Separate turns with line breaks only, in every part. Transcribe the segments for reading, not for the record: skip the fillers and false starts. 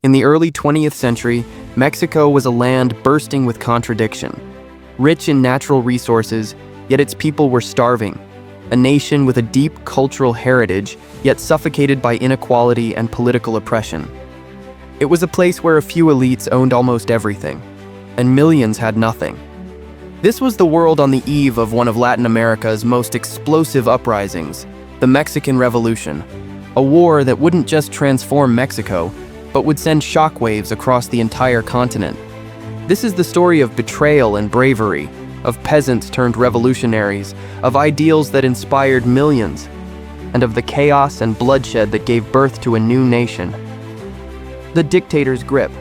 In the early 20th century, Mexico was a land bursting with contradiction. Rich in natural resources, yet its people were starving. A nation with a deep cultural heritage, yet suffocated by inequality and political oppression. It was a place where a few elites owned almost everything, and millions had nothing. This was the world on the eve of one of Latin America's most explosive uprisings, the Mexican Revolution, a war that wouldn't just transform Mexico, but would send shockwaves across the entire continent. This is the story of betrayal and bravery, of peasants turned revolutionaries, of ideals that inspired millions, and of the chaos and bloodshed that gave birth to a new nation. The dictator's grip.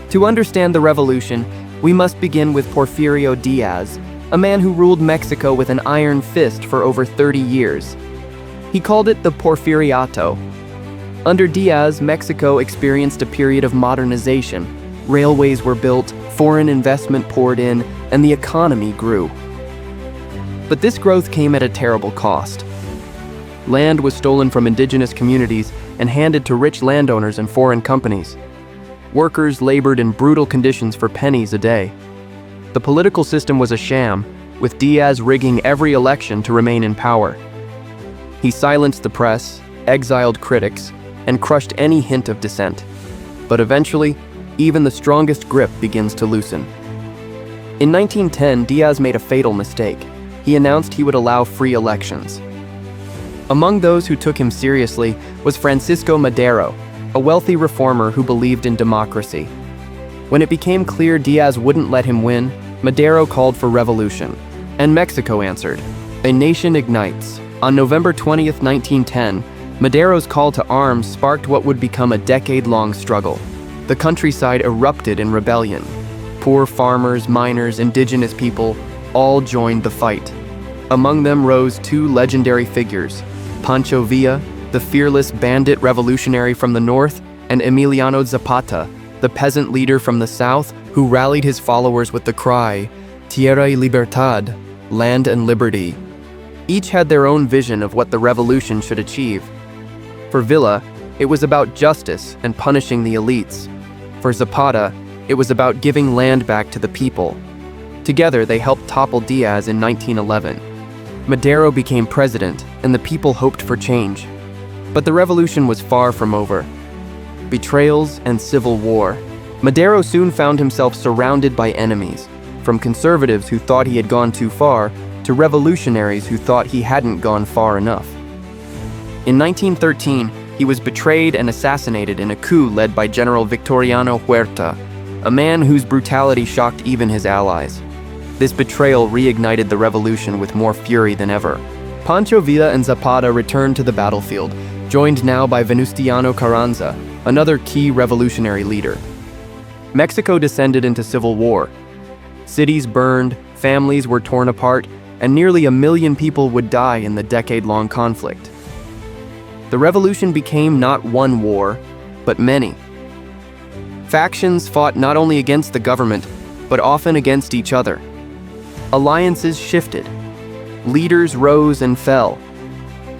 To understand the revolution, we must begin with Porfirio Díaz, a man who ruled Mexico with an iron fist for over 30 years. He called it the Porfiriato. Under Díaz, Mexico experienced a period of modernization. Railways were built, foreign investment poured in, and the economy grew. But this growth came at a terrible cost. Land was stolen from indigenous communities and handed to rich landowners and foreign companies. Workers labored in brutal conditions for pennies a day. The political system was a sham, with Díaz rigging every election to remain in power. He silenced the press, exiled critics, and crushed any hint of dissent. But eventually, even the strongest grip begins to loosen. In 1910, Díaz made a fatal mistake. He announced he would allow free elections. Among those who took him seriously was Francisco Madero, a wealthy reformer who believed in democracy. When it became clear Díaz wouldn't let him win, Madero called for revolution, and Mexico answered. A nation ignites. On November 20th, 1910, Madero's call to arms sparked what would become a decade-long struggle. The countryside erupted in rebellion. Poor farmers, miners, indigenous people all joined the fight. Among them rose two legendary figures, Pancho Villa, the fearless bandit revolutionary from the north, and Emiliano Zapata, the peasant leader from the south who rallied his followers with the cry, Tierra y Libertad, land and liberty. Each had their own vision of what the revolution should achieve. For Villa, it was about justice and punishing the elites. For Zapata, it was about giving land back to the people. Together, they helped topple Díaz in 1911. Madero became president, and the people hoped for change. But the revolution was far from over. Betrayals and civil war. Madero soon found himself surrounded by enemies, from conservatives who thought he had gone too far, to revolutionaries who thought he hadn't gone far enough. In 1913, he was betrayed and assassinated in a coup led by General Victoriano Huerta, a man whose brutality shocked even his allies. This betrayal reignited the revolution with more fury than ever. Pancho Villa and Zapata returned to the battlefield, joined now by Venustiano Carranza, another key revolutionary leader. Mexico descended into civil war. Cities burned, families were torn apart, and nearly 1 million people would die in the decade-long conflict. The revolution became not one war, but many. Factions fought not only against the government, but often against each other. Alliances shifted. Leaders rose and fell.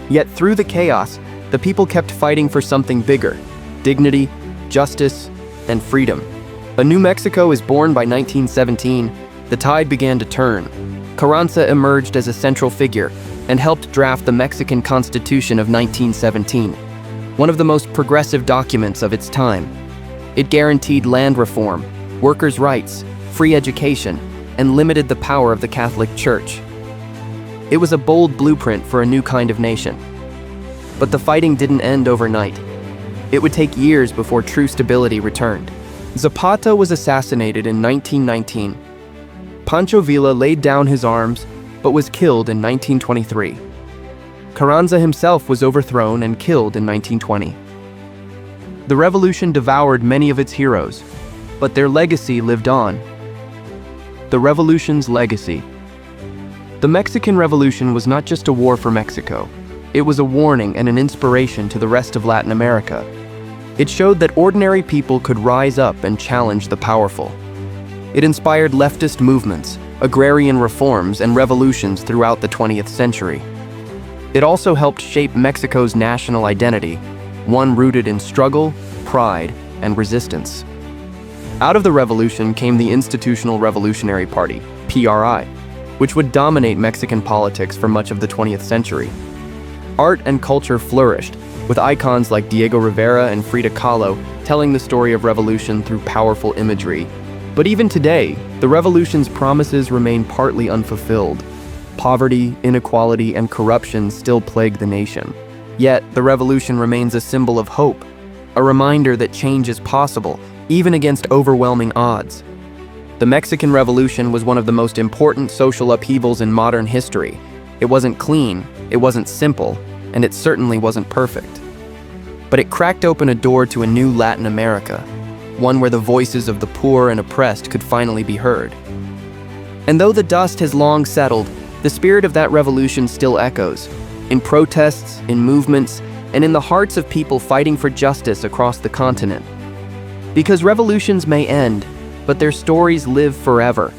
Yet through the chaos, the people kept fighting for something bigger: dignity, justice, and freedom. A new Mexico is born by 1917. The tide began to turn. Carranza emerged as a central figure and helped draft the Mexican Constitution of 1917, one of the most progressive documents of its time. It guaranteed land reform, workers' rights, free education, and limited the power of the Catholic Church. It was a bold blueprint for a new kind of nation. But the fighting didn't end overnight. It would take years before true stability returned. Zapata was assassinated in 1919. Pancho Villa laid down his arms, but was killed in 1923. Carranza himself was overthrown and killed in 1920. The revolution devoured many of its heroes, but their legacy lived on. The revolution's legacy. The Mexican Revolution was not just a war for Mexico. It was a warning and an inspiration to the rest of Latin America. It showed that ordinary people could rise up and challenge the powerful. It inspired leftist movements, agrarian reforms, and revolutions throughout the 20th century. It also helped shape Mexico's national identity, one rooted in struggle, pride, and resistance. Out of the revolution came the Institutional Revolutionary Party, PRI, which would dominate Mexican politics for much of the 20th century. Art and culture flourished, with icons like Diego Rivera and Frida Kahlo telling the story of revolution through powerful imagery. But even today, the revolution's promises remain partly unfulfilled. Poverty, inequality, and corruption still plague the nation. Yet, the revolution remains a symbol of hope, a reminder that change is possible, even against overwhelming odds. The Mexican Revolution was one of the most important social upheavals in modern history. It wasn't clean, it wasn't simple, and it certainly wasn't perfect. But it cracked open a door to a new Latin America, one where the voices of the poor and oppressed could finally be heard. And though the dust has long settled, the spirit of that revolution still echoes, in protests, in movements, and in the hearts of people fighting for justice across the continent. Because revolutions may end, but their stories live forever.